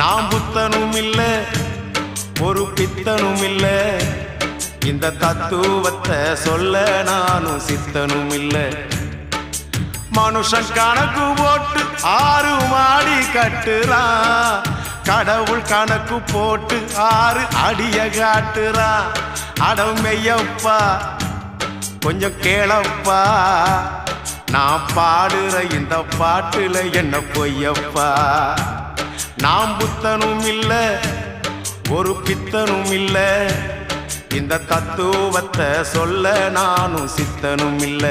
நாம் புத்தனும் இல்ல ஒரு பித்தனும் இல்ல இந்த தத்துவத்தை சொல்ல நானும் சித்தனும் இல்ல மனுஷன் கணக்கு போட்டு 6 மாடி கட்டுறான் கடவுள் கணக்கு போட்டு 6 அடிய காட்டுறான் அடமையப்பா கொஞ்சம் கேளப்பா நான் பாடுற இந்த பாட்டுல என்ன பொய்யப்பா நாம் புத்தனும் இல்ல ஒரு பித்தனும் இல்ல இந்த தத்துவத்தை சொல்ல நானும் சித்தனும் இல்ல